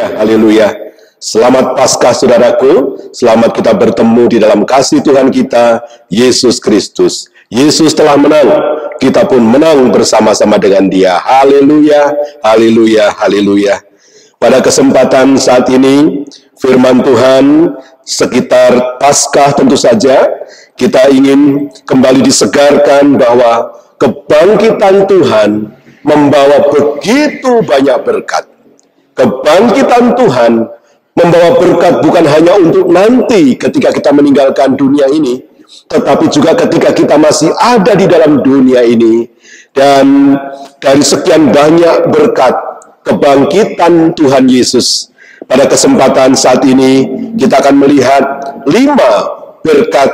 Haleluya, haleluya. Selamat Paskah saudaraku, selamat kita bertemu di dalam kasih Tuhan kita, Yesus Kristus. Yesus telah menang, kita pun menang bersama-sama dengan Dia. Haleluya, haleluya, haleluya. Pada kesempatan saat ini, firman Tuhan sekitar Paskah tentu saja, kita ingin kembali disegarkan bahwa kebangkitan Tuhan membawa begitu banyak berkat. Kebangkitan Tuhan membawa berkat bukan hanya untuk nanti ketika kita meninggalkan dunia ini, tetapi juga ketika kita masih ada di dalam dunia ini. Dan dari sekian banyak berkat kebangkitan Tuhan Yesus, pada kesempatan saat ini kita akan melihat 5 berkat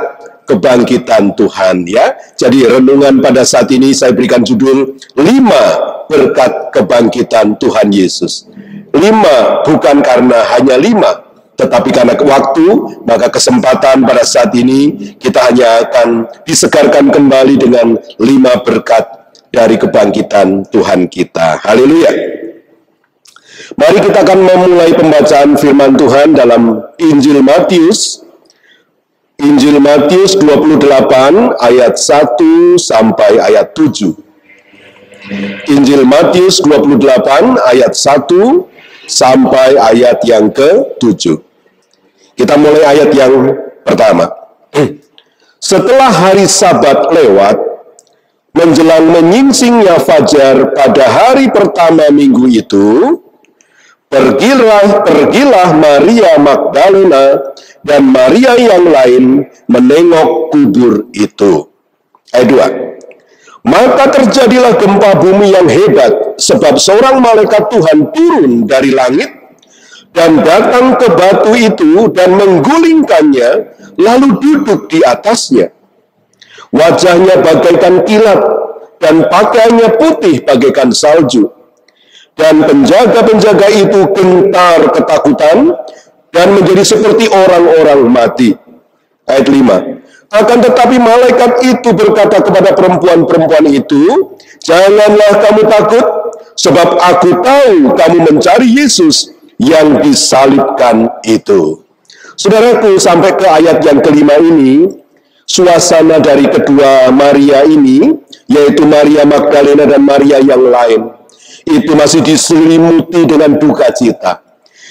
kebangkitan Tuhan, ya. Jadi renungan pada saat ini saya berikan judul 5 berkat kebangkitan Tuhan Yesus. 5 bukan karena hanya 5, tetapi karena waktu, maka kesempatan pada saat ini kita hanya akan disegarkan kembali dengan 5 berkat dari kebangkitan Tuhan kita. Haleluya. Mari kita akan memulai pembacaan firman Tuhan dalam Injil Matius. Injil Matius 28 ayat 1 sampai ayat 7. Injil Matius 28 ayat 1 sampai ayat yang ke-7. Kita mulai ayat yang pertama. Setelah hari Sabat lewat, menjelang menyingsingnya fajar pada hari pertama minggu itu, pergilah Maria Magdalena dan Maria yang lain menengok kubur itu. Ayat 2. Maka terjadilah gempa bumi yang hebat, sebab seorang malaikat Tuhan turun dari langit dan datang ke batu itu dan menggulingkannya, lalu duduk di atasnya. Wajahnya bagaikan kilat dan pakaiannya putih bagaikan salju. Dan penjaga-penjaga itu gentar ketakutan dan menjadi seperti orang-orang mati. Ayat 5. Akan tetapi malaikat itu berkata kepada perempuan-perempuan itu, janganlah kamu takut, sebab aku tahu kamu mencari Yesus yang disalibkan itu. Saudaraku, sampai ke ayat yang kelima ini, suasana dari kedua Maria ini, yaitu Maria Magdalena dan Maria yang lain, itu masih diselimuti dengan duka cita.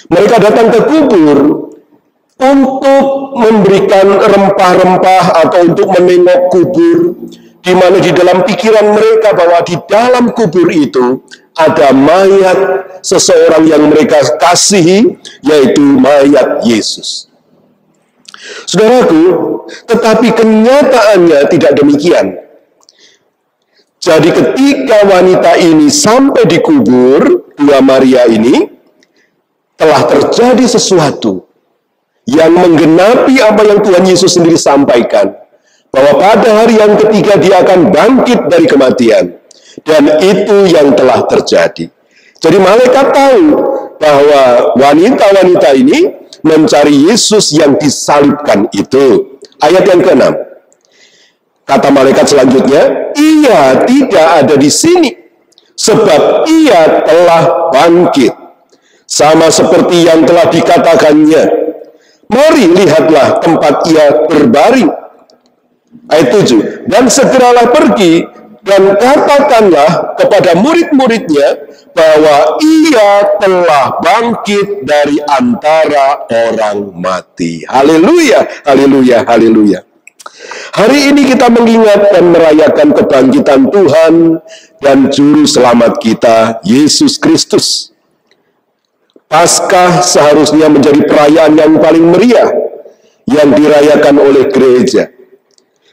Mereka datang ke kubur untuk memberikan rempah-rempah atau untuk menengok kubur, di mana di dalam pikiran mereka bahwa di dalam kubur itu ada mayat seseorang yang mereka kasihi, yaitu mayat Yesus. Saudaraku, tetapi kenyataannya tidak demikian. Jadi ketika wanita ini sampai di kubur, dua Maria ini, telah terjadi sesuatu yang menggenapi apa yang Tuhan Yesus sendiri sampaikan, bahwa pada hari yang ketiga dia akan bangkit dari kematian. Dan itu yang telah terjadi. Jadi malaikat tahu bahwa wanita-wanita ini mencari Yesus yang disalibkan itu. Ayat yang ke-6. Kata malaikat selanjutnya, ia tidak ada di sini, sebab ia telah bangkit, sama seperti yang telah dikatakannya. Mari lihatlah tempat ia berbaring. Ayat 7. Dan segeralah pergi dan katakanlah kepada murid-muridnya bahwa ia telah bangkit dari antara orang mati. Haleluya, haleluya, haleluya. Hari ini kita mengingat dan merayakan kebangkitan Tuhan dan Juru Selamat kita, Yesus Kristus. Paskah seharusnya menjadi perayaan yang paling meriah yang dirayakan oleh gereja.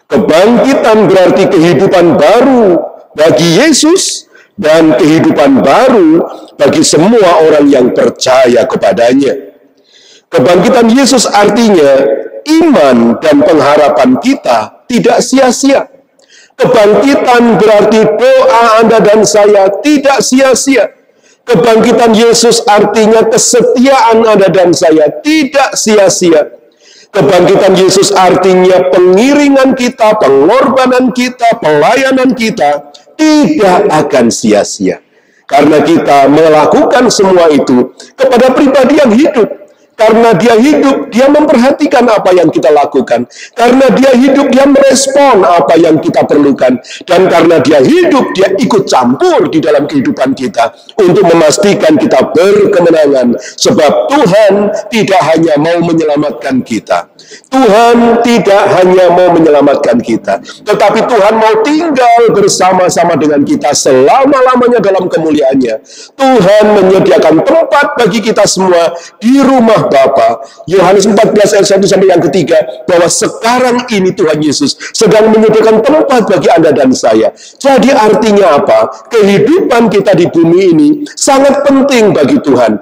Kebangkitan berarti kehidupan baru bagi Yesus dan kehidupan baru bagi semua orang yang percaya kepadanya. Kebangkitan Yesus artinya iman dan pengharapan kita tidak sia-sia. Kebangkitan berarti doa Anda dan saya tidak sia-sia. Kebangkitan Yesus artinya kesetiaan Anda dan saya tidak sia-sia. Kebangkitan Yesus artinya pengiringan kita, pengorbanan kita, pelayanan kita tidak akan sia-sia. Karena kita melakukan semua itu kepada pribadi yang hidup. Karena dia hidup, dia memperhatikan apa yang kita lakukan. Karena dia hidup, dia merespon apa yang kita perlukan. Dan karena dia hidup, dia ikut campur di dalam kehidupan kita untuk memastikan kita berkemenangan. Sebab Tuhan tidak hanya mau menyelamatkan kita. Tuhan tidak hanya mau menyelamatkan kita, tetapi Tuhan mau tinggal bersama-sama dengan kita selama-lamanya dalam kemuliaannya. Tuhan menyediakan tempat bagi kita semua di rumah Bapa. Yohanes 14 ayat 1 sampai yang ketiga, bahwa sekarang ini Tuhan Yesus sedang menyediakan tempat bagi Anda dan saya. Jadi artinya apa? Kehidupan kita di bumi ini sangat penting bagi Tuhan.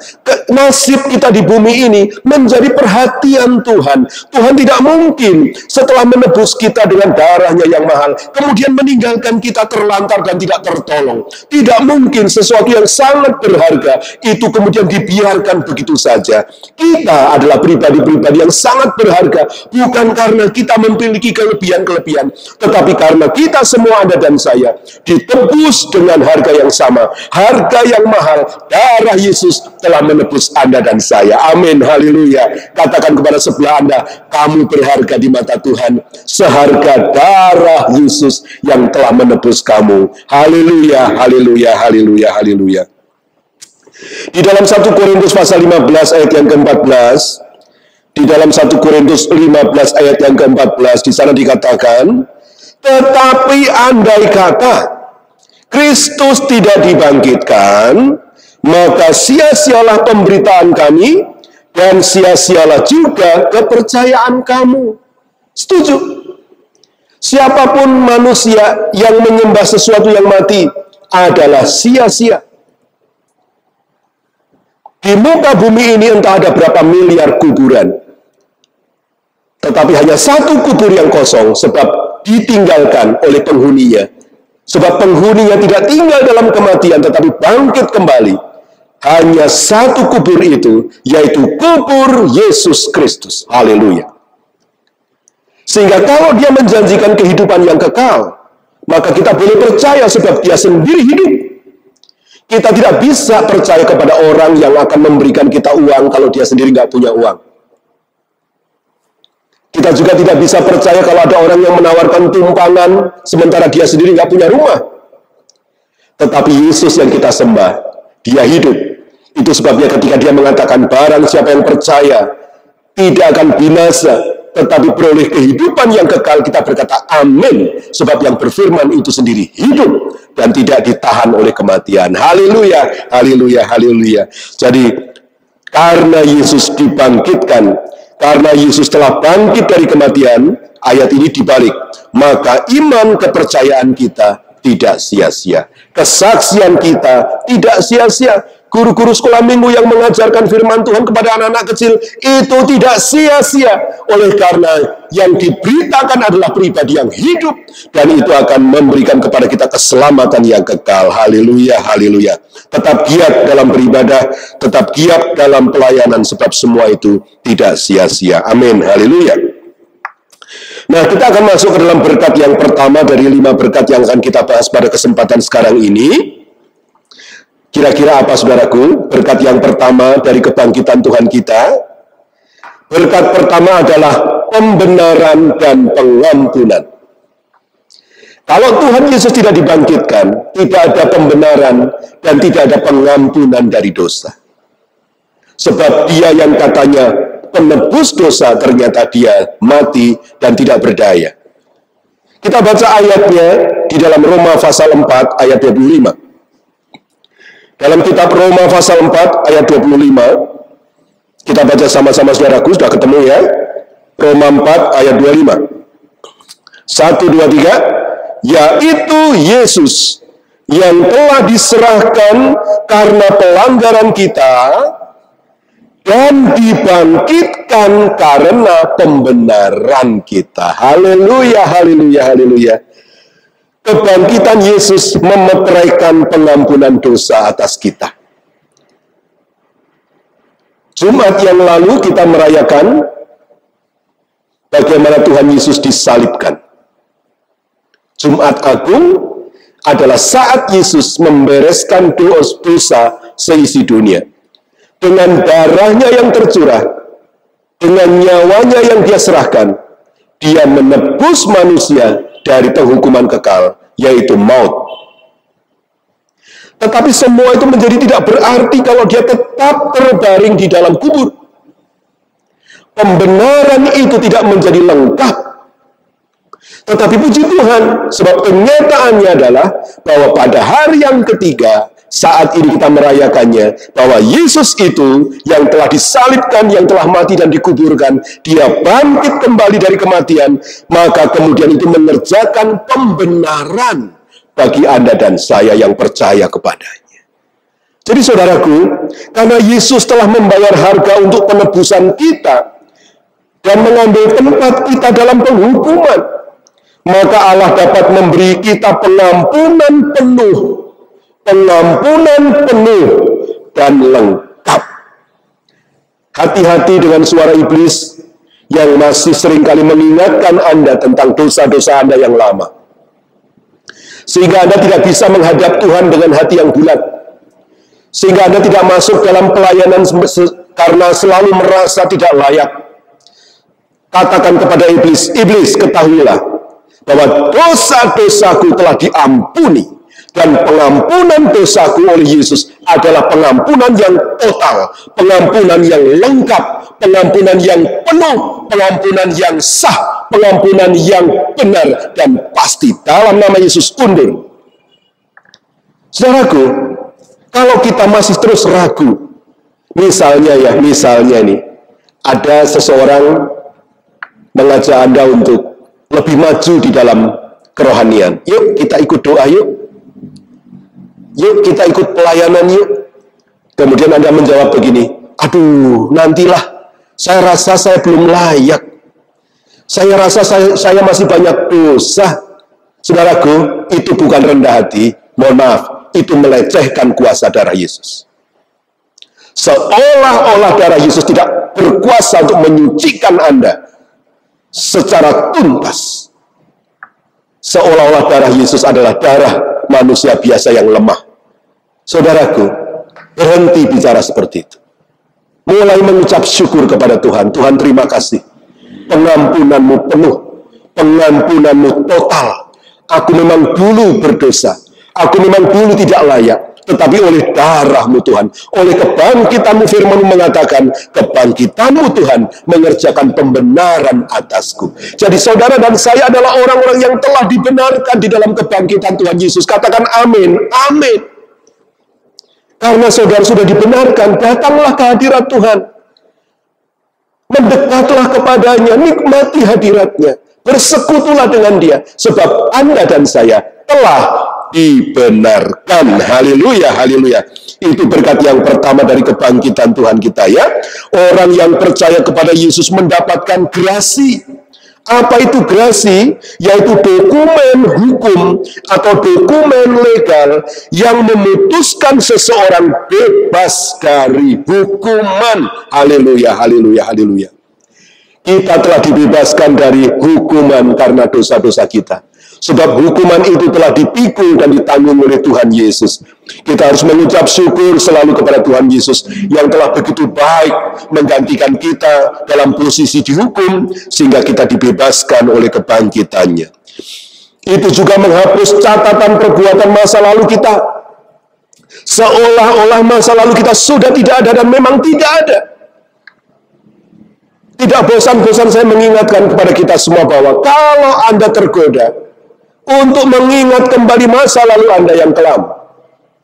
Nasib kita di bumi ini menjadi perhatian Tuhan. Tuhan tidak mungkin setelah menebus kita dengan darahnya yang mahal, kemudian meninggalkan kita terlantar dan tidak tertolong. Tidak mungkin sesuatu yang sangat berharga itu kemudian dibiarkan begitu saja. Kita adalah pribadi-pribadi yang sangat berharga, bukan karena kita memiliki kelebihan-kelebihan, tetapi karena kita semua, Anda dan saya, ditebus dengan harga yang sama, harga yang mahal. Darah Yesus telah menebus Anda dan saya. Amin, haleluya. Katakan kepada sebelah Anda, kamu berharga di mata Tuhan, seharga darah Yesus yang telah menebus kamu. Haleluya, haleluya, haleluya, haleluya. Di dalam 1 Korintus pasal 15 ayat yang ke-14, di dalam 1 Korintus 15 ayat yang ke-14, di sana dikatakan, tetapi andai kata Kristus tidak dibangkitkan, maka sia-sialah pemberitaan kami, dan sia-sialah juga kepercayaan kamu. Setuju? Siapapun manusia yang menyembah sesuatu yang mati adalah sia-sia. Di muka bumi ini entah ada berapa miliar kuburan, tetapi hanya satu kubur yang kosong, sebab ditinggalkan oleh penghuninya. Sebab penghuninya tidak tinggal dalam kematian, tetapi bangkit kembali. Hanya satu kubur itu, yaitu kubur Yesus Kristus. Haleluya. Sehingga kalau dia menjanjikan kehidupan yang kekal, maka kita boleh percaya sebab dia sendiri hidup. Kita tidak bisa percaya kepada orang yang akan memberikan kita uang kalau dia sendiri nggak punya uang. Kita juga tidak bisa percaya kalau ada orang yang menawarkan tumpangan sementara dia sendiri nggak punya rumah. Tetapi Yesus yang kita sembah, dia hidup. Itu sebabnya ketika dia mengatakan, barang siapa yang percaya tidak akan binasa, tetapi beroleh kehidupan yang kekal, kita berkata amin. Sebab yang berfirman itu sendiri hidup dan tidak ditahan oleh kematian. Haleluya, haleluya, haleluya. Jadi karena Yesus dibangkitkan, karena Yesus telah bangkit dari kematian, ayat ini dibalik, maka iman kepercayaan kita tidak sia-sia. Kesaksian kita tidak sia-sia. Guru-guru sekolah minggu yang mengajarkan firman Tuhan kepada anak-anak kecil itu tidak sia-sia. Oleh karena yang diberitakan adalah pribadi yang hidup, dan itu akan memberikan kepada kita keselamatan yang kekal. Haleluya, haleluya. Tetap giat dalam beribadah, tetap giat dalam pelayanan, sebab semua itu tidak sia-sia. Amin, haleluya. Nah, kita akan masuk ke dalam berkat yang pertama dari 5 berkat yang akan kita bahas pada kesempatan sekarang ini. Kira-kira apa, saudaraku? Berkat yang pertama dari kebangkitan Tuhan kita. Berkat pertama adalah pembenaran dan pengampunan. Kalau Tuhan Yesus tidak dibangkitkan, tidak ada pembenaran dan tidak ada pengampunan dari dosa. Sebab dia yang katanya penebus dosa, ternyata dia mati dan tidak berdaya. Kita baca ayatnya di dalam Roma pasal 4 ayat 25. Dalam kitab Roma pasal 4 ayat 25, kita baca sama-sama, saudaraku, sudah ketemu ya? Roma 4 ayat 25. 1, 2, 3. Yaitu Yesus yang telah diserahkan karena pelanggaran kita dan dibangkitkan karena pembenaran kita. Haleluya, haleluya, haleluya. Kebangkitan Yesus memeteraikan pengampunan dosa atas kita. Jumat yang lalu kita merayakan bagaimana Tuhan Yesus disalibkan. Jumat Agung adalah saat Yesus membereskan dosa seisi dunia. Dengan darahnya yang tercurah, dengan nyawanya yang dia serahkan, dia menebus manusia dari penghukuman kekal, yaitu maut. Tetapi semua itu menjadi tidak berarti kalau dia tetap terbaring di dalam kubur. Pembenaran itu tidak menjadi lengkap. Tetapi puji Tuhan, sebab kenyataannya adalah bahwa pada hari yang ketiga, saat ini kita merayakannya, bahwa Yesus itu yang telah disalibkan, yang telah mati dan dikuburkan, dia bangkit kembali dari kematian, maka kemudian itu mengerjakan pembenaran bagi Anda dan saya yang percaya kepadanya. Jadi saudaraku, karena Yesus telah membayar harga untuk penebusan kita dan mengambil tempat kita dalam penghukuman, maka Allah dapat memberi kita pengampunan penuh dan lengkap. Hati-hati dengan suara iblis yang masih seringkali mengingatkan Anda tentang dosa-dosa Anda yang lama, sehingga Anda tidak bisa menghadap Tuhan dengan hati yang bulat, sehingga Anda tidak masuk dalam pelayanan karena selalu merasa tidak layak. Katakan kepada iblis, iblis, ketahuilah bahwa dosa-dosaku telah diampuni, dan pengampunan dosaku oleh Yesus adalah pengampunan yang total, pengampunan yang lengkap, pengampunan yang penuh, pengampunan yang sah, pengampunan yang benar dan pasti dalam nama Yesus undur. Saudaraku, kalau kita masih terus ragu, misalnya nih, ada seseorang mengajak Anda untuk lebih maju di dalam kerohanian. Yuk kita ikut doa yuk. Yuk kita ikut pelayanan yuk. Kemudian Anda menjawab begini, aduh nantilah, saya rasa saya belum layak. Saya rasa saya masih banyak dosa. Saudaraku, itu bukan rendah hati, mohon maaf, itu melecehkan kuasa darah Yesus. Seolah-olah darah Yesus tidak berkuasa untuk menyucikan Anda secara tuntas. Seolah-olah darah Yesus adalah darah manusia biasa yang lemah. Saudaraku, berhenti bicara seperti itu. Mulai mengucap syukur kepada Tuhan. Tuhan, terima kasih. Pengampunanmu penuh, pengampunanmu total. Aku memang dulu berdosa, aku memang dulu tidak layak, tetapi oleh darah-Mu Tuhan, oleh kebangkitan-Mu, firman-Mu mengatakan, kebangkitan-Mu Tuhan mengerjakan pembenaran atasku. Jadi saudara dan saya adalah orang-orang yang telah dibenarkan di dalam kebangkitan Tuhan Yesus. Katakan amin, amin. Karena saudara sudah dibenarkan, datanglah ke hadirat Tuhan. Mendekatlah kepadanya, nikmati hadiratnya. Bersekutulah dengan dia, sebab Anda dan saya telah dibenarkan. Haleluya, haleluya. Itu berkat yang pertama dari kebangkitan Tuhan kita ya. Orang yang percaya kepada Yesus mendapatkan grasi. Apa itu grasi? Yaitu dokumen hukum atau dokumen legal yang memutuskan seseorang bebas dari hukuman. Haleluya, haleluya, haleluya. Kita telah dibebaskan dari hukuman karena dosa-dosa kita. Sebab hukuman itu telah dipikul dan ditanggung oleh Tuhan Yesus. Kita harus mengucap syukur selalu kepada Tuhan Yesus yang telah begitu baik menggantikan kita dalam posisi dihukum, sehingga kita dibebaskan oleh kebangkitannya. Itu juga menghapus catatan perbuatan masa lalu kita. Seolah-olah masa lalu kita sudah tidak ada dan memang tidak ada. Tidak bosan-bosan saya mengingatkan kepada kita semua bahwa kalau Anda tergoda untuk mengingat kembali masa lalu Anda yang kelam,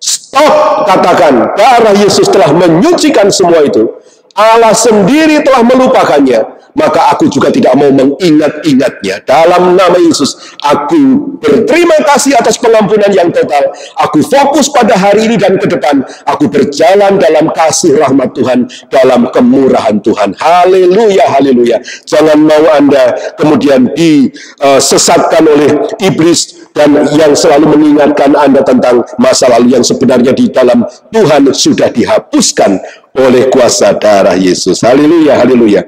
stop, katakan, darah Yesus telah menyucikan semua itu. Allah sendiri telah melupakannya. Maka aku juga tidak mau mengingat-ingatnya. Dalam nama Yesus, aku berterima kasih atas pengampunan yang total. Aku fokus pada hari ini dan ke depan. Aku berjalan dalam kasih rahmat Tuhan, dalam kemurahan Tuhan. Haleluya, haleluya. Jangan mau Anda kemudian disesatkan oleh iblis dan yang selalu mengingatkan Anda tentang masa lalu yang sebenarnya di dalam Tuhan sudah dihapuskan oleh kuasa darah Yesus. Haleluya, haleluya.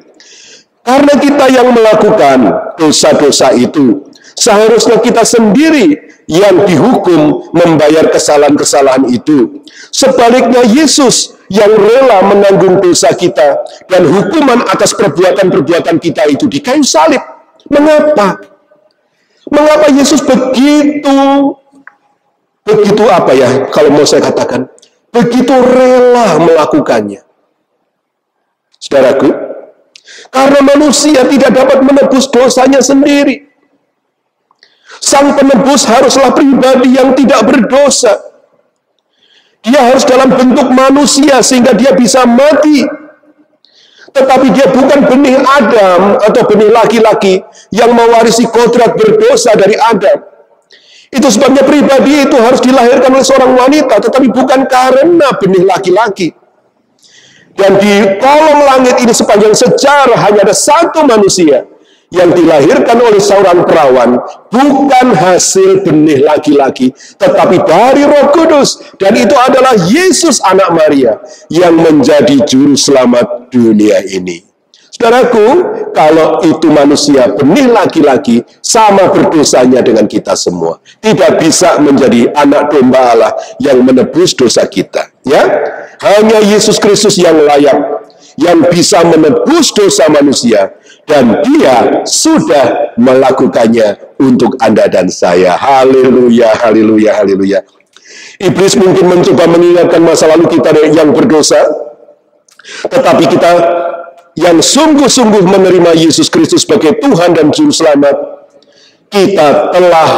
Karena kita yang melakukan dosa-dosa itu, Seharusnya kita sendiri yang dihukum membayar kesalahan-kesalahan itu. Sebaliknya Yesus yang rela menanggung dosa kita dan hukuman atas perbuatan-perbuatan kita itu di kayu salib. Mengapa? Mengapa Yesus begitu apa ya, kalau mau saya katakan, begitu rela melakukannya? Saudaraku, karena manusia tidak dapat menebus dosanya sendiri. Sang penebus haruslah pribadi yang tidak berdosa. Dia harus dalam bentuk manusia sehingga dia bisa mati. Tetapi dia bukan benih Adam atau benih laki-laki yang mewarisi kodrat berdosa dari Adam. Itu sebabnya pribadi itu harus dilahirkan oleh seorang wanita, tetapi bukan karena benih laki-laki. Dan di kolong langit ini sepanjang sejarah hanya ada satu manusia yang dilahirkan oleh seorang perawan, bukan hasil benih laki-laki, tetapi dari Roh Kudus. Dan itu adalah Yesus anak Maria yang menjadi juru selamat dunia ini. Saudaraku, kalau itu manusia benih laki-laki, sama berdosanya dengan kita semua. Tidak bisa menjadi anak domba Allah yang menebus dosa kita. Ya, hanya Yesus Kristus yang layak, yang bisa menebus dosa manusia. Dan dia sudah melakukannya untuk Anda dan saya. Haleluya, haleluya, haleluya. Iblis mungkin mencoba mengingatkan masa lalu kita yang berdosa. Tetapi kita yang sungguh-sungguh menerima Yesus Kristus sebagai Tuhan dan Juru Selamat, kita telah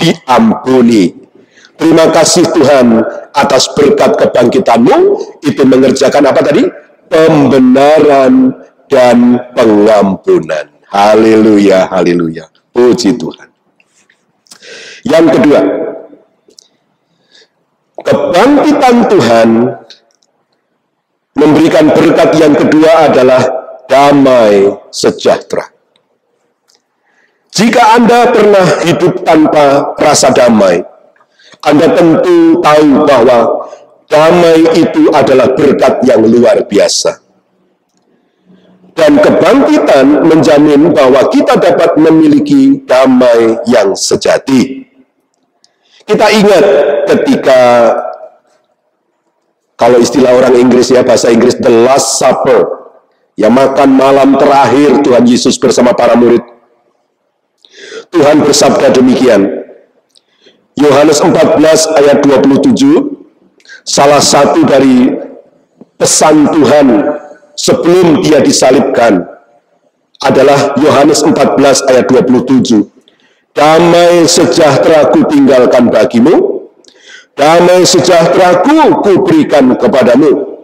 diampuni. Terima kasih Tuhan atas berkat kebangkitan-Mu. Itu mengerjakan apa tadi? Pembenaran dan pengampunan. Haleluya, haleluya. Puji Tuhan. Yang kedua, kebangkitan Tuhan memberikan berkat yang kedua adalah damai sejahtera. Jika Anda pernah hidup tanpa rasa damai, Anda tentu tahu bahwa damai itu adalah berkat yang luar biasa. Dan kebangkitan menjamin bahwa kita dapat memiliki damai yang sejati. Kita ingat ketika, kalau istilah orang Inggris ya, bahasa Inggris, the Last Supper, yang makan malam terakhir Tuhan Yesus bersama para murid. Tuhan bersabda demikian. Yohanes 14 ayat 27, salah satu dari pesan Tuhan sebelum dia disalibkan adalah Yohanes 14 ayat 27. Damai sejahtera ku tinggalkan bagimu, damai sejahtera ku berikan kepadamu.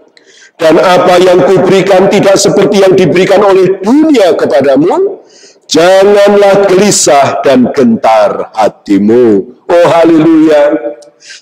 Dan apa yang kuberikan tidak seperti yang diberikan oleh dunia kepadamu. Janganlah gelisah dan gentar hatimu. Oh haleluya.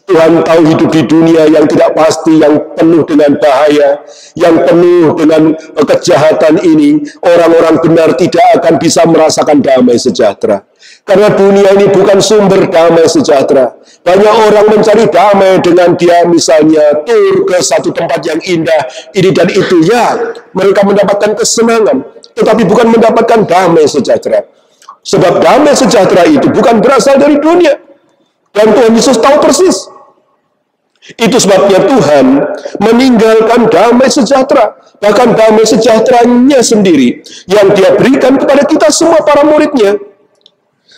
Tuhan tahu hidup di dunia yang tidak pasti, yang penuh dengan bahaya, yang penuh dengan kejahatan ini. Orang-orang benar tidak akan bisa merasakan damai sejahtera. Karena dunia ini bukan sumber damai sejahtera. Banyak orang mencari damai dengan dia misalnya tur ke satu tempat yang indah, ini dan itu. Ya, mereka mendapatkan kesenangan, tetapi bukan mendapatkan damai sejahtera. Sebab damai sejahtera itu bukan berasal dari dunia. Dan Tuhan Yesus tahu persis. Itu sebabnya Tuhan meninggalkan damai sejahtera. Bahkan damai sejahteranya sendiri yang dia berikan kepada kita semua para muridnya.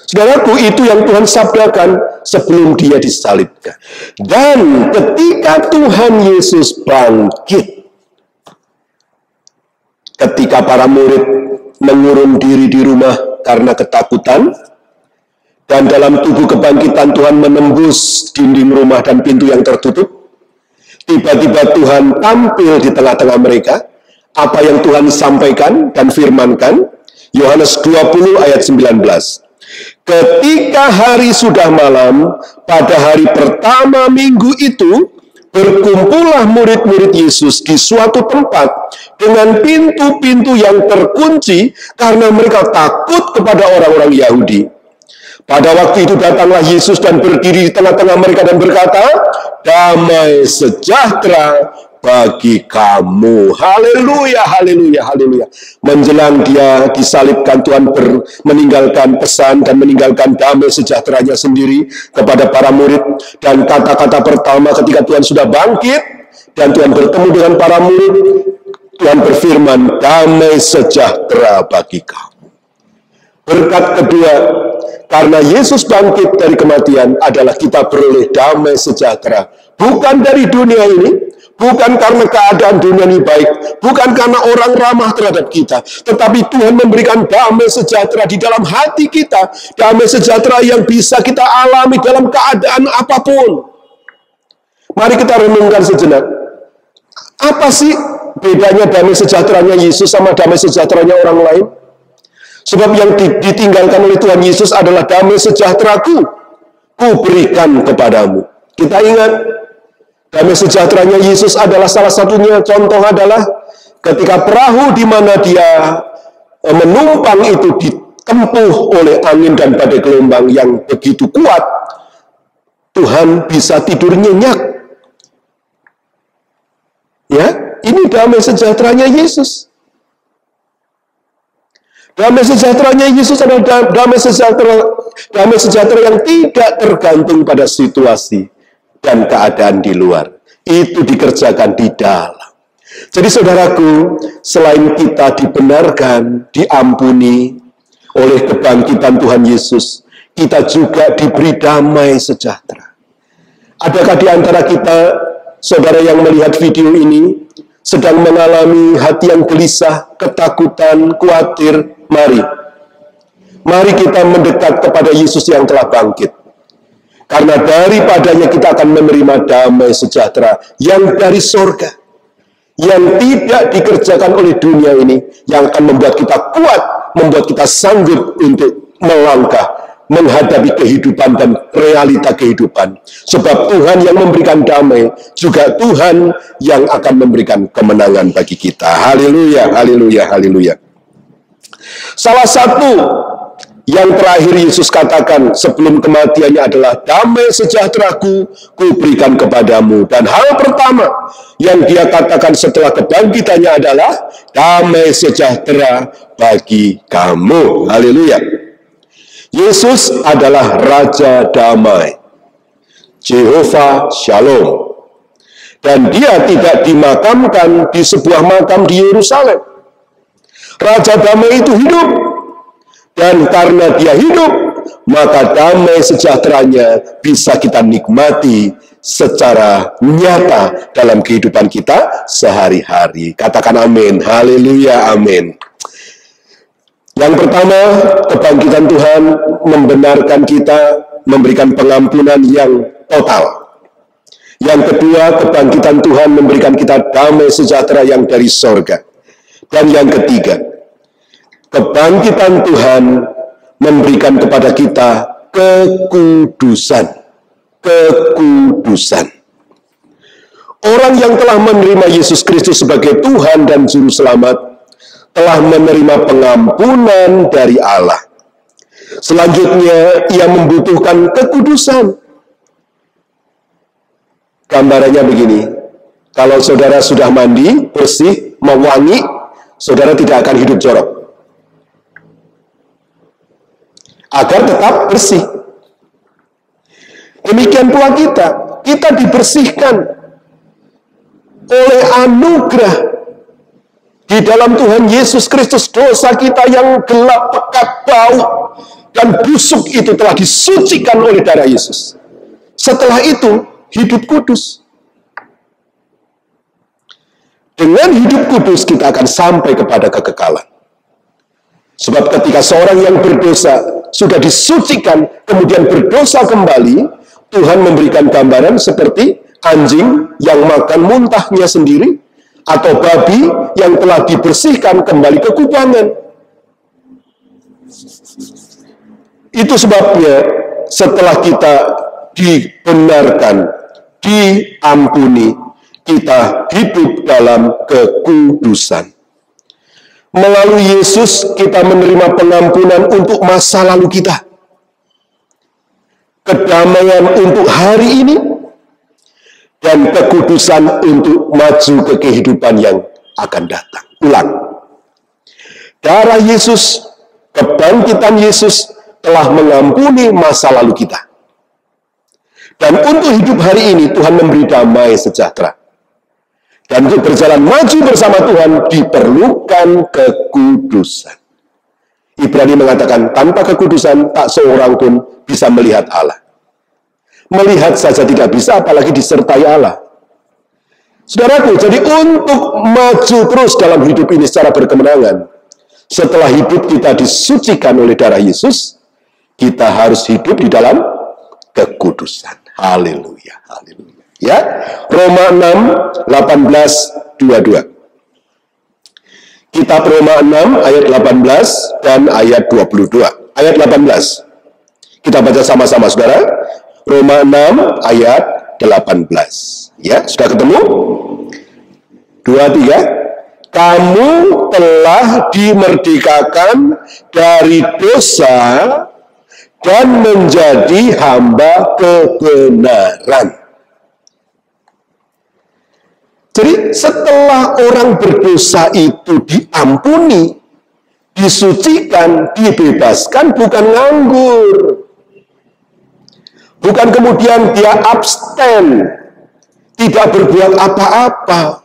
Saudaraku, itu yang Tuhan sabdakan sebelum dia disalibkan. Dan ketika Tuhan Yesus bangkit, ketika para murid mengurung diri di rumah karena ketakutan, dan dalam tubuh kebangkitan Tuhan menembus dinding rumah dan pintu yang tertutup, tiba-tiba Tuhan tampil di tengah-tengah mereka. Apa yang Tuhan sampaikan dan firmankan, Yohanes 20 ayat 19. Ketika hari sudah malam, pada hari pertama minggu itu, berkumpullah murid-murid Yesus di suatu tempat dengan pintu-pintu yang terkunci karena mereka takut kepada orang-orang Yahudi. Pada waktu itu datanglah Yesus dan berdiri di tengah-tengah mereka dan berkata, damai sejahtera bagi kamu. Haleluya, haleluya, haleluya. Menjelang dia disalibkan, Tuhan meninggalkan pesan dan meninggalkan damai sejahteranya sendiri kepada para murid. Dan kata-kata pertama ketika Tuhan sudah bangkit dan Tuhan bertemu dengan para murid, Tuhan berfirman, damai sejahtera bagi kamu. Berkat kedua, karena Yesus bangkit dari kematian adalah kita beroleh damai sejahtera. Bukan dari dunia ini, bukan karena keadaan dunia ini baik, bukan karena orang ramah terhadap kita, tetapi Tuhan memberikan damai sejahtera di dalam hati kita, damai sejahtera yang bisa kita alami dalam keadaan apapun. Mari kita renungkan sejenak. Apa sih bedanya damai sejahteranya Yesus sama damai sejahteranya orang lain? Sebab yang ditinggalkan oleh Tuhan Yesus adalah damai sejahteraku, ku berikan kepadamu. Kita ingat, damai sejahteranya Yesus adalah salah satunya, contoh adalah ketika perahu di mana dia menumpang itu ditempuh oleh angin dan badai gelombang yang begitu kuat, Tuhan bisa tidur nyenyak. Ya, ini damai sejahteranya Yesus. Damai sejahteranya Yesus adalah damai sejahtera yang tidak tergantung pada situasi dan keadaan di luar. Itu dikerjakan di dalam. Jadi saudaraku, selain kita dibenarkan, diampuni oleh kebangkitan Tuhan Yesus, kita juga diberi damai sejahtera. Adakah di antara kita, saudara yang melihat video ini, sedang mengalami hati yang gelisah, ketakutan, khawatir? Mari kita mendekat kepada Yesus yang telah bangkit. Karena daripadanya kita akan menerima damai sejahtera yang dari sorga, yang tidak dikerjakan oleh dunia ini, yang akan membuat kita kuat, membuat kita sanggup untuk melangkah, menghadapi kehidupan dan realita kehidupan. Sebab Tuhan yang memberikan damai, juga Tuhan yang akan memberikan kemenangan bagi kita. Haleluya, haleluya, haleluya. Salah satu yang terakhir Yesus katakan sebelum kematiannya adalah damai sejahteraku ku berikan kepadamu. Dan hal pertama yang dia katakan setelah kebangkitannya adalah damai sejahtera bagi kamu. Haleluya. Yesus adalah Raja Damai, Jehovah Shalom. Dan dia tidak dimakamkan di sebuah makam di Yerusalem. Raja Damai itu hidup, dan karena dia hidup, maka damai sejahteranya bisa kita nikmati secara nyata dalam kehidupan kita sehari-hari. Katakan amin, haleluya, amin. Yang pertama, kebangkitan Tuhan membenarkan kita, memberikan pengampunan yang total. Yang kedua, kebangkitan Tuhan memberikan kita damai sejahtera yang dari sorga. Dan yang ketiga, kebangkitan Tuhan memberikan kepada kita kekudusan. Kekudusan. Orang yang telah menerima Yesus Kristus sebagai Tuhan dan Juru Selamat telah menerima pengampunan dari Allah. Selanjutnya, ia membutuhkan kekudusan. Gambarannya begini, kalau saudara sudah mandi, bersih, mewangi, saudara tidak akan hidup jorok. Agar tetap bersih. Demikian pula kita dibersihkan oleh anugerah di dalam Tuhan Yesus Kristus. Dosa kita yang gelap, pekat, bau, dan busuk itu telah disucikan oleh darah Yesus. Setelah itu, hidup kudus. Dengan hidup kudus kita akan sampai kepada kekekalan. Sebab ketika seorang yang berdosa sudah disucikan, kemudian berdosa kembali, Tuhan memberikan gambaran seperti anjing yang makan muntahnya sendiri, atau babi yang telah dibersihkan kembali ke kubangan. Itu sebabnya setelah kita dibenarkan, diampuni, kita hidup dalam kekudusan. Melalui Yesus kita menerima pengampunan untuk masa lalu kita, kedamaian untuk hari ini, dan kekudusan untuk maju ke kehidupan yang akan datang. Ulang. Darah Yesus, kebangkitan Yesus telah mengampuni masa lalu kita. Dan untuk hidup hari ini, Tuhan memberi damai sejahtera. Dan untuk berjalan maju bersama Tuhan, diperlukan kekudusan. Ibrani mengatakan, tanpa kekudusan, tak seorang pun bisa melihat Allah. Melihat saja tidak bisa, apalagi disertai Allah. Saudaraku, jadi untuk maju terus dalam hidup ini secara berkemenangan, setelah hidup kita disucikan oleh darah Yesus, kita harus hidup di dalam kekudusan. Haleluya, haleluya. Ya, Roma 6, 18, 22. Kitab Roma 6, ayat 18 dan ayat 22. Ayat 18. Kita baca sama-sama, saudara. Roma 6, ayat 18. Ya, sudah ketemu? 2, 3. Kamu telah dimerdekakan dari dosa dan menjadi hamba kebenaran. Jadi setelah orang berdosa itu diampuni, disucikan, dibebaskan, bukan nganggur. Bukan kemudian dia abstain, tidak berbuat apa-apa.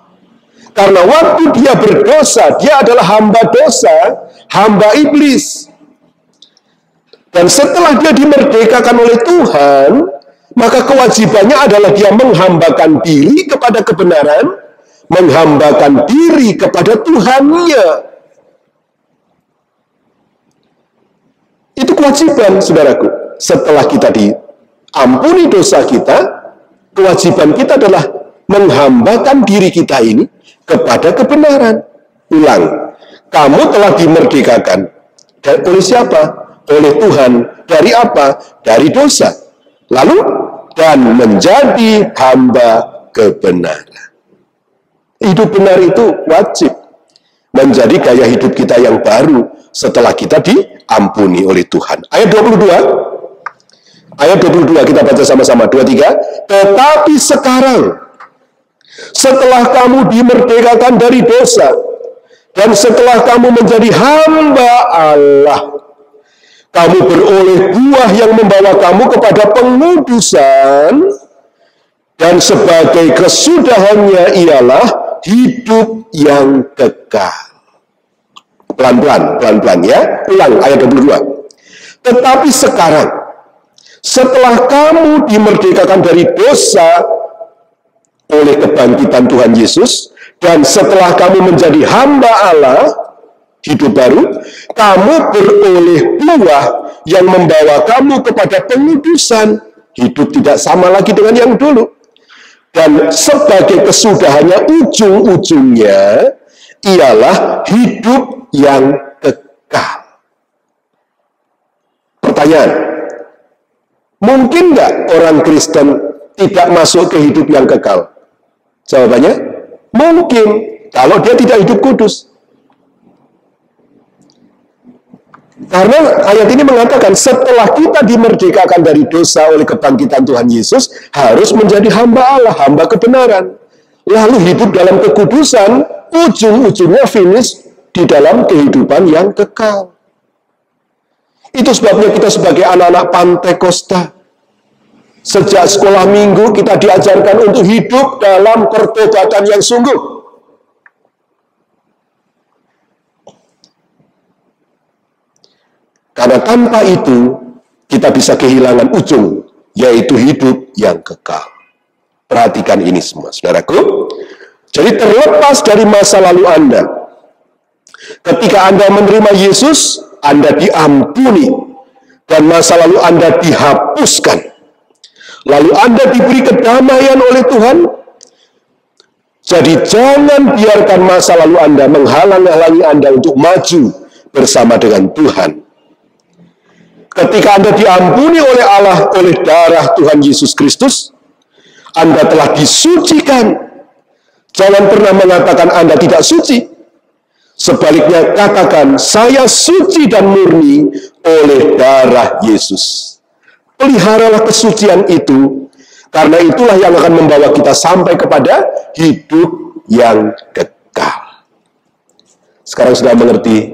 Karena waktu dia berdosa, dia adalah hamba dosa, hamba iblis. Dan setelah dia dimerdekakan oleh Tuhan, maka kewajibannya adalah dia menghambakan diri kepada kebenaran, menghambakan diri kepada Tuhannya. Itu kewajiban, saudaraku. Setelah kita diampuni dosa kita, kewajiban kita adalah menghambakan diri kita ini kepada kebenaran. Ulang, kamu telah dimerdekakan. Oleh siapa? Oleh Tuhan. Dari apa? Dari dosa. Lalu, dan menjadi hamba kebenaran. Hidup benar itu wajib menjadi gaya hidup kita yang baru setelah kita diampuni oleh Tuhan. Ayat 22. Ayat 22 kita baca sama-sama. 2, 3. Tetapi sekarang, setelah kamu dimerdekakan dari dosa, dan setelah kamu menjadi hamba Allah, kamu beroleh buah yang membawa kamu kepada pengudusan, dan sebagai kesudahannya ialah hidup yang kekal. Pelan-pelan ya. Ulang ayat 22. Tetapi sekarang, setelah kamu dimerdekakan dari dosa oleh kebangkitan Tuhan Yesus, dan setelah kamu menjadi hamba Allah, hidup baru, kamu beroleh buah yang membawa kamu kepada pengudusan. Hidup tidak sama lagi dengan yang dulu. Dan sebagai kesudahannya, ujung-ujungnya ialah hidup yang kekal. Pertanyaan, mungkin nggak orang Kristen tidak masuk ke hidup yang kekal? Jawabannya, mungkin, kalau dia tidak hidup kudus. Karena ayat ini mengatakan setelah kita dimerdekakan dari dosa oleh kebangkitan Tuhan Yesus, harus menjadi hamba Allah, hamba kebenaran. Lalu hidup dalam kekudusan, ujung-ujungnya finish di dalam kehidupan yang kekal. Itu sebabnya kita sebagai anak-anak Pantekosta, sejak sekolah minggu kita diajarkan untuk hidup dalam pertobatan yang sungguh. Karena tanpa itu, kita bisa kehilangan ujung, yaitu hidup yang kekal. Perhatikan ini semua, saudaraku. Jadi terlepas dari masa lalu Anda, ketika Anda menerima Yesus, Anda diampuni, dan masa lalu Anda dihapuskan. Lalu Anda diberi kedamaian oleh Tuhan. Jadi jangan biarkan masa lalu Anda menghalang-halangi Anda untuk maju bersama dengan Tuhan. Ketika Anda diampuni oleh Allah, oleh darah Tuhan Yesus Kristus, Anda telah disucikan. Jangan pernah mengatakan Anda tidak suci. Sebaliknya katakan, saya suci dan murni oleh darah Yesus. Peliharalah kesucian itu, Karena itulah yang akan membawa kita sampai kepada hidup yang kekal. Sekarang sudah mengerti?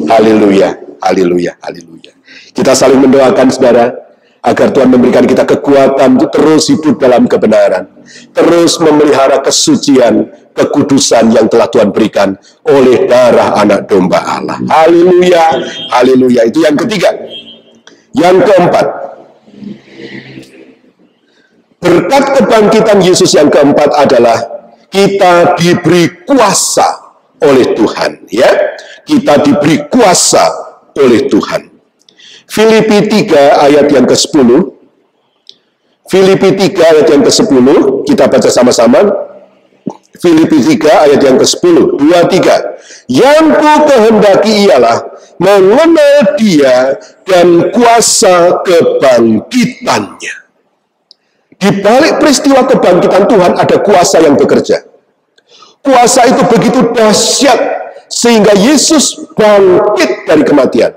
Haleluya, haleluya, haleluya. Kita saling mendoakan, saudara, agar Tuhan memberikan kita kekuatan untuk terus hidup dalam kebenaran, terus memelihara kesucian, kekudusan yang telah Tuhan berikan oleh darah anak domba Allah. Haleluya, haleluya. Itu yang ketiga. Yang keempat, berkat kebangkitan Yesus yang keempat adalah kita diberi kuasa oleh Tuhan, ya. Kita diberi kuasa oleh Tuhan. Filipi 3 ayat yang ke-10. Filipi 3 ayat yang ke-10, kita baca sama-sama. Filipi 3 ayat yang ke-10, 2-3. Yang ku kehendaki ialah mengenal Dia dan kuasa kebangkitannya. Di balik peristiwa kebangkitan Tuhan ada kuasa yang bekerja. Kuasa itu begitu dahsyat sehingga Yesus bangkit dari kematian.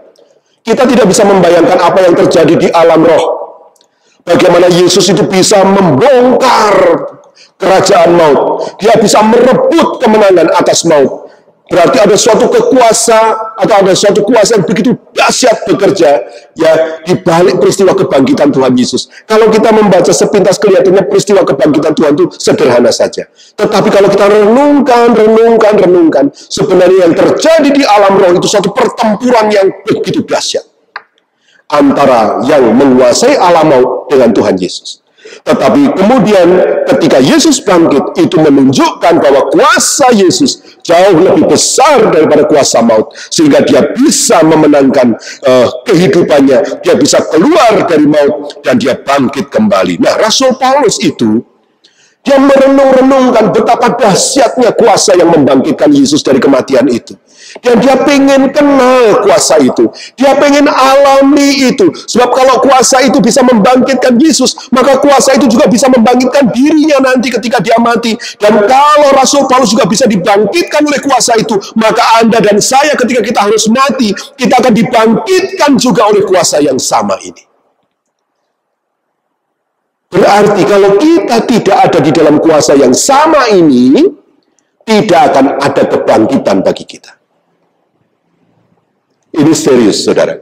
Kita tidak bisa membayangkan apa yang terjadi di alam roh. Bagaimana Yesus itu bisa membongkar kerajaan maut. Dia bisa merebut kemenangan atas maut. Berarti ada suatu kuasa yang begitu dahsyat bekerja ya di balik peristiwa kebangkitan Tuhan Yesus. Kalau kita membaca sepintas kelihatannya peristiwa kebangkitan Tuhan itu sederhana saja. Tetapi kalau kita renungkan, sebenarnya yang terjadi di alam roh itu suatu pertempuran yang begitu dahsyat antara yang menguasai alam maut dengan Tuhan Yesus. Tetapi kemudian ketika Yesus bangkit, itu menunjukkan bahwa kuasa Yesus jauh lebih besar daripada kuasa maut, sehingga dia bisa memenangkan kehidupannya, dia bisa keluar dari maut, dan dia bangkit kembali. Nah, Rasul Paulus itu, dia merenung-renungkan betapa dahsyatnya kuasa yang membangkitkan Yesus dari kematian itu. Dan dia pengen kenal kuasa itu. Dia pengen alami itu. Sebab kalau kuasa itu bisa membangkitkan Yesus, maka kuasa itu juga bisa membangkitkan dirinya nanti ketika dia mati. Dan kalau Rasul Paulus juga bisa dibangkitkan oleh kuasa itu, maka Anda dan saya ketika kita harus mati, kita akan dibangkitkan juga oleh kuasa yang sama ini. Berarti kalau kita tidak ada di dalam kuasa yang sama ini, tidak akan ada kebangkitan bagi kita. Ini serius, saudara.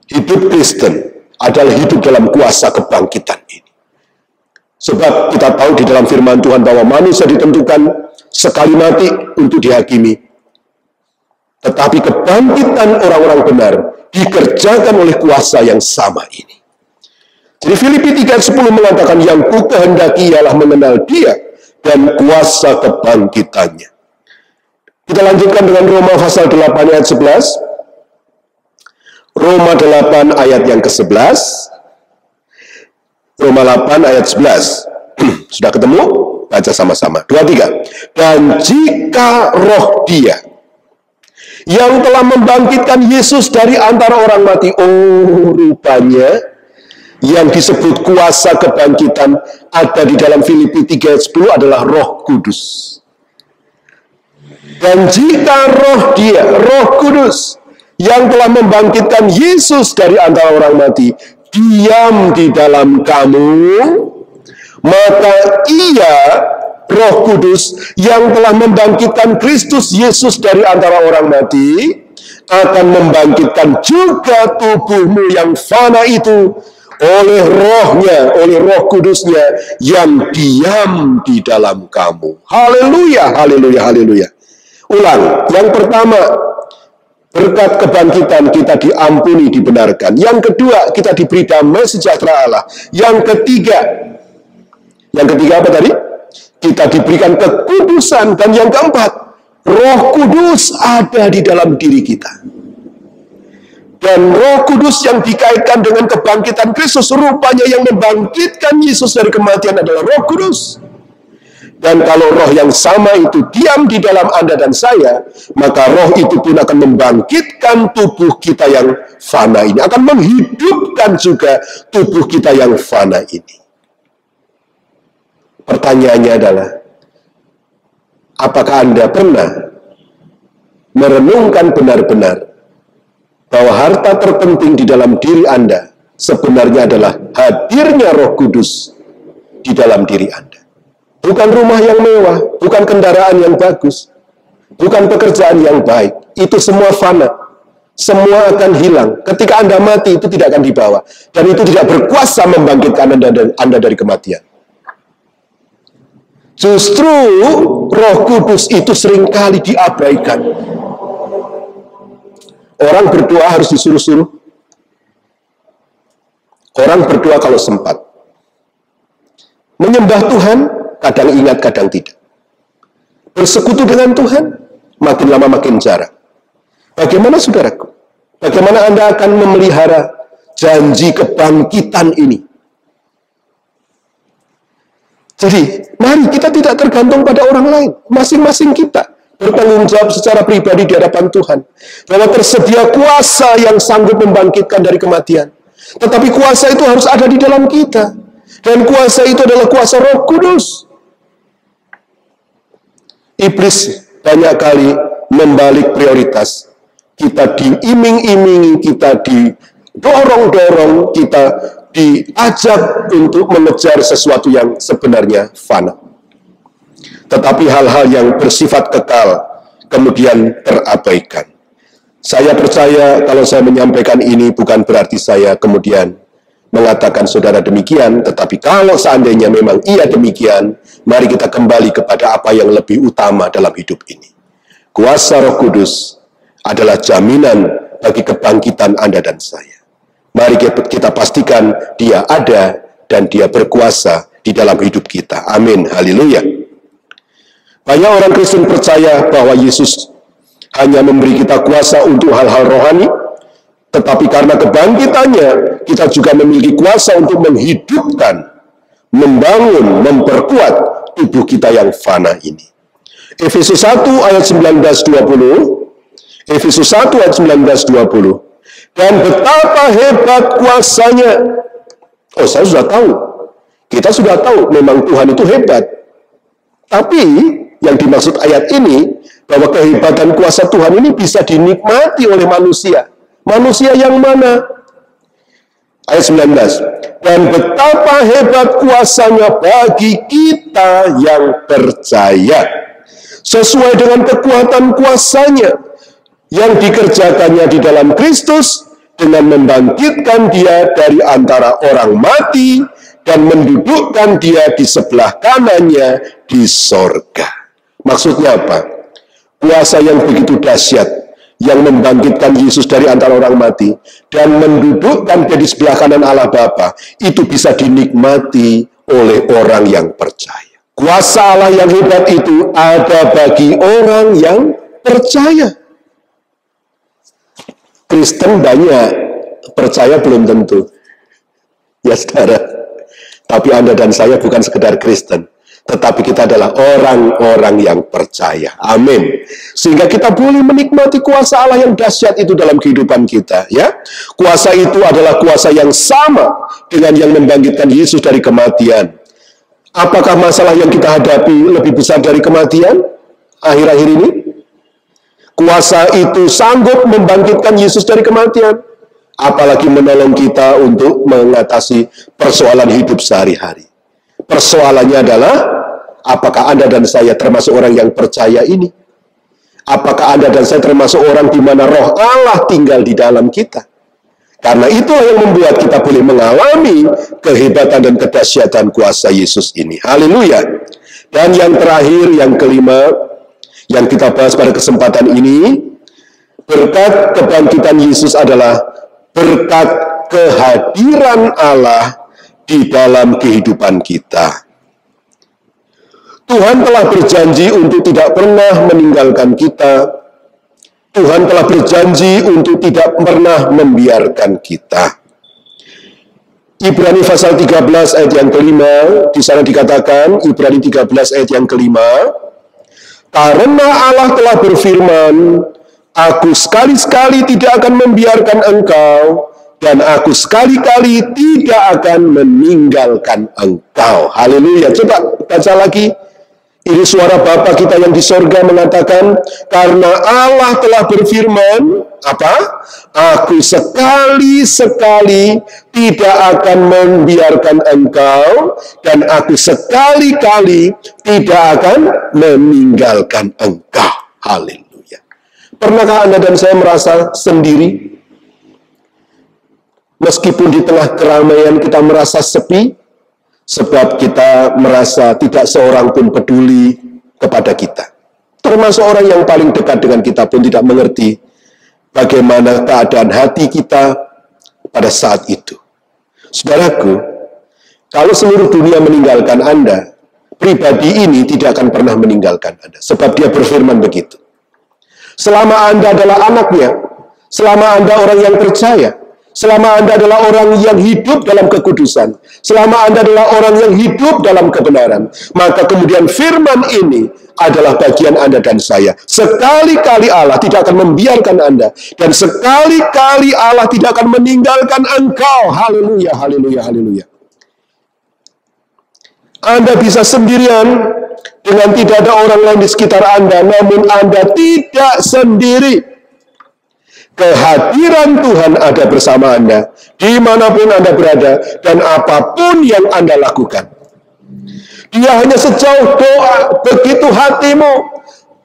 Hidup Kristen adalah hidup dalam kuasa kebangkitan ini. Sebab kita tahu di dalam firman Tuhan bahwa manusia ditentukan sekali mati untuk dihakimi. Tetapi kebangkitan orang-orang benar dikerjakan oleh kuasa yang sama ini. Jadi Filipi 3:10 mengatakan, yang ku kehendaki ialah mengenal Dia dan kuasa kebangkitannya. Kita lanjutkan dengan Roma pasal 8 ayat 11. Roma 8 ayat yang ke-11. Roma 8 ayat 11. Sudah ketemu? Baca sama-sama. 2-3. Dan jika roh Dia yang telah membangkitkan Yesus dari antara orang mati, rupanya yang disebut kuasa kebangkitan ada di dalam Filipi 3 ayat 10 adalah Roh Kudus. Dan jika roh Dia, Roh Kudus yang telah membangkitkan Yesus dari antara orang mati, diam di dalam kamu, maka Ia, Roh Kudus, yang telah membangkitkan Kristus Yesus dari antara orang mati, akan membangkitkan juga tubuhmu yang fana itu, oleh rohnya, oleh Roh Kudusnya, yang diam di dalam kamu. Haleluya, haleluya, haleluya. Ulang, yang pertama, berkat kebangkitan kita diampuni, dibenarkan. Yang kedua, kita diberi damai sejahtera Allah. Yang ketiga apa tadi? Kita diberikan kekudusan. Dan yang keempat, Roh Kudus ada di dalam diri kita. Dan Roh Kudus yang dikaitkan dengan kebangkitan Kristus, rupanya yang membangkitkan Yesus dari kematian adalah Roh Kudus. Dan kalau roh yang sama itu diam di dalam Anda dan saya, maka roh itu pun akan membangkitkan tubuh kita yang fana ini, akan menghidupkan juga tubuh kita yang fana ini. Pertanyaannya adalah, apakah Anda pernah merenungkan benar-benar bahwa harta terpenting di dalam diri Anda sebenarnya adalah hadirnya Roh Kudus di dalam diri Anda. Bukan rumah yang mewah, bukan kendaraan yang bagus, bukan pekerjaan yang baik. Itu semua fana. Semua akan hilang. Ketika Anda mati, itu tidak akan dibawa. Dan itu tidak berkuasa membangkitkan Anda dari kematian. Justru Roh Kudus itu seringkali diabaikan. Orang berdoa harus disuruh-suruh. Orang berdoa kalau sempat. Menyembah Tuhan, kadang ingat, kadang tidak. Bersekutu dengan Tuhan, makin lama makin jarang. Bagaimana saudaraku? Bagaimana Anda akan memelihara janji kebangkitan ini? Jadi, mari kita tidak tergantung pada orang lain. Masing-masing kita bertanggung jawab secara pribadi di hadapan Tuhan. Bahwa tersedia kuasa yang sanggup membangkitkan dari kematian. Tetapi kuasa itu harus ada di dalam kita. Dan kuasa itu adalah kuasa Roh Kudus. Iblis banyak kali membalik prioritas. Kita diiming-imingi, kita didorong-dorong, kita diajak untuk mengejar sesuatu yang sebenarnya fana. Tetapi hal-hal yang bersifat kekal kemudian terabaikan. Saya percaya kalau saya menyampaikan ini bukan berarti saya kemudian mengatakan saudara demikian, tetapi kalau seandainya memang iya demikian, mari kita kembali kepada apa yang lebih utama dalam hidup ini. Kuasa Roh Kudus adalah jaminan bagi kebangkitan Anda dan saya. Mari kita pastikan dia ada dan dia berkuasa di dalam hidup kita. Amin. Haleluya. Banyak orang Kristen percaya bahwa Yesus hanya memberi kita kuasa untuk hal-hal rohani, tetapi karena kebangkitannya, kita juga memiliki kuasa untuk menghidupkan, membangun, memperkuat tubuh kita yang fana ini. Efesus 1 ayat 19-20, Efesus 1 ayat 19-20. Dan betapa hebat kuasanya. Oh, saya sudah tahu. Kita sudah tahu memang Tuhan itu hebat. Tapi yang dimaksud ayat ini, bahwa kehebatan kuasa Tuhan ini bisa dinikmati oleh manusia. Manusia yang mana? Ayat 19. Dan betapa hebat kuasanya bagi kita yang percaya. Sesuai dengan kekuatan kuasanya yang dikerjakannya di dalam Kristus dengan membangkitkan dia dari antara orang mati dan mendudukkan dia di sebelah kanannya di sorga. Maksudnya apa? Kuasa yang begitu dahsyat yang membangkitkan Yesus dari antara orang mati dan mendudukkan dia di sebelah kanan Allah Bapa, itu bisa dinikmati oleh orang yang percaya. Kuasa Allah yang hebat itu ada bagi orang yang percaya. Kristen banyak, percaya belum tentu. Ya saudara, tapi Anda dan saya bukan sekedar Kristen, tetapi kita adalah orang-orang yang percaya. Amin. Sehingga kita boleh menikmati kuasa Allah yang dahsyat itu dalam kehidupan kita. Ya, kuasa itu adalah kuasa yang sama dengan yang membangkitkan Yesus dari kematian. Apakah masalah yang kita hadapi lebih besar dari kematian akhir-akhir ini? Kuasa itu sanggup membangkitkan Yesus dari kematian. Apalagi menolong kita untuk mengatasi persoalan hidup sehari-hari. Persoalannya adalah, apakah Anda dan saya termasuk orang yang percaya ini? Apakah Anda dan saya termasuk orang di mana roh Allah tinggal di dalam kita? Karena itulah yang membuat kita boleh mengalami kehebatan dan kedahsyatan kuasa Yesus ini. Haleluya. Dan yang terakhir, yang kelima, yang kita bahas pada kesempatan ini, berkat kebangkitan Yesus adalah berkat kehadiran Allah di dalam kehidupan kita. Tuhan telah berjanji untuk tidak pernah meninggalkan kita. Tuhan telah berjanji untuk tidak pernah membiarkan kita. Ibrani pasal 13 ayat yang kelima, di sana dikatakan, Ibrani 13 ayat yang kelima, karena Allah telah berfirman, aku sekali-sekali tidak akan membiarkan engkau, dan aku sekali-kali tidak akan meninggalkan engkau. Haleluya. Coba baca lagi Ini suara Bapa kita yang di sorga mengatakan, karena Allah telah berfirman, apa? Aku sekali-sekali tidak akan membiarkan engkau, dan aku sekali-kali tidak akan meninggalkan engkau. Haleluya. Pernahkah Anda dan saya merasa sendiri? Meskipun di tengah keramaian kita merasa sepi, sebab kita merasa tidak seorang pun peduli kepada kita. Termasuk orang yang paling dekat dengan kita pun tidak mengerti bagaimana keadaan hati kita pada saat itu. Saudaraku, kalau seluruh dunia meninggalkan Anda, pribadi ini tidak akan pernah meninggalkan Anda. Sebab dia berfirman begitu. Selama Anda adalah anaknya, selama Anda orang yang percaya, selama Anda adalah orang yang hidup dalam kekudusan, selama Anda adalah orang yang hidup dalam kebenaran, maka kemudian firman ini adalah bagian Anda dan saya. Sekali-kali Allah tidak akan membiarkan Anda, dan sekali-kali Allah tidak akan meninggalkan engkau. Haleluya, haleluya, haleluya. Anda bisa sendirian dengan tidak ada orang lain di sekitar Anda, namun Anda tidak sendiri. Kehadiran Tuhan ada bersama Anda, dimanapun Anda berada, dan apapun yang Anda lakukan. Dia hanya sejauh doa, begitu hatimu,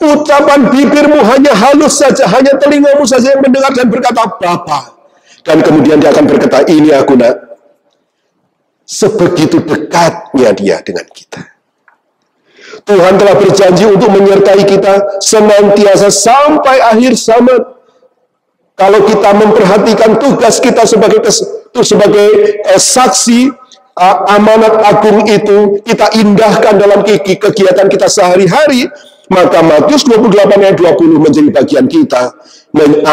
ucapan bibirmu hanya halus saja, hanya telingamu saja yang mendengar dan berkata, Bapa. Dan kemudian dia akan berkata, ini aku nak. Sebegitu dekatnya dia dengan kita. Tuhan telah berjanji untuk menyertai kita senantiasa sampai akhir zaman. Kalau kita memperhatikan tugas kita sebagai saksi amanat agung itu, kita indahkan dalam kegiatan kita sehari-hari, maka Matius 28 ayat 20 menjadi bagian kita.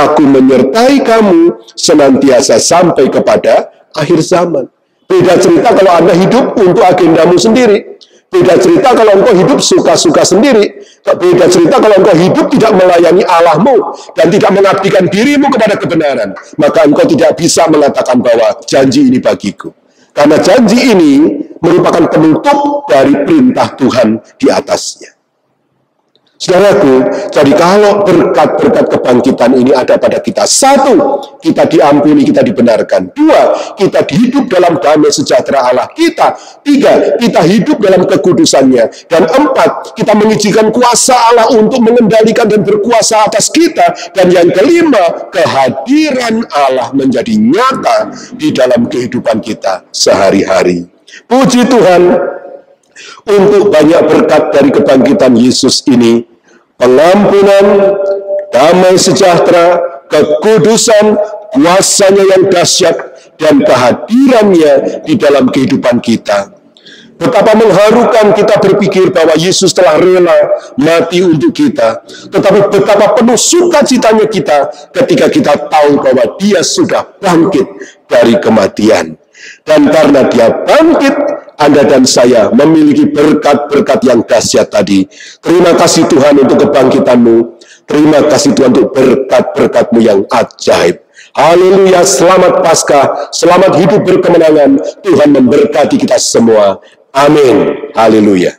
Aku menyertai kamu senantiasa sampai kepada akhir zaman. Beda cerita kalau Anda hidup untuk agendamu sendiri. Beda cerita kalau engkau hidup suka-suka sendiri. Beda cerita kalau engkau hidup tidak melayani Allahmu dan tidak mengabdikan dirimu kepada kebenaran. Maka engkau tidak bisa mengatakan bahwa janji ini bagiku. Karena janji ini merupakan penutup dari perintah Tuhan di atasnya. Saudaraku, jadi kalau berkat-berkat kebangkitan ini ada pada kita, satu, kita diampuni, kita dibenarkan. Dua, kita hidup dalam damai sejahtera Allah kita. Tiga, kita hidup dalam kekudusannya. Dan empat, kita mengizinkan kuasa Allah untuk mengendalikan dan berkuasa atas kita. Dan yang kelima, kehadiran Allah menjadi nyata di dalam kehidupan kita sehari-hari. Puji Tuhan untuk banyak berkat dari kebangkitan Yesus ini, pengampunan, damai sejahtera, kekudusan, kuasanya yang dahsyat, dan kehadirannya di dalam kehidupan kita. Betapa mengharukan kita berpikir bahwa Yesus telah rela mati untuk kita. Tetapi betapa penuh sukacitanya kita ketika kita tahu bahwa Dia sudah bangkit dari kematian. Dan karena Dia bangkit, Anda dan saya memiliki berkat-berkat yang dahsyat tadi. Terima kasih Tuhan untuk kebangkitanmu. Terima kasih Tuhan untuk berkat-berkat-Mu yang ajaib. Haleluya, selamat Paskah, selamat hidup berkemenangan. Tuhan memberkati kita semua. Amin. Haleluya.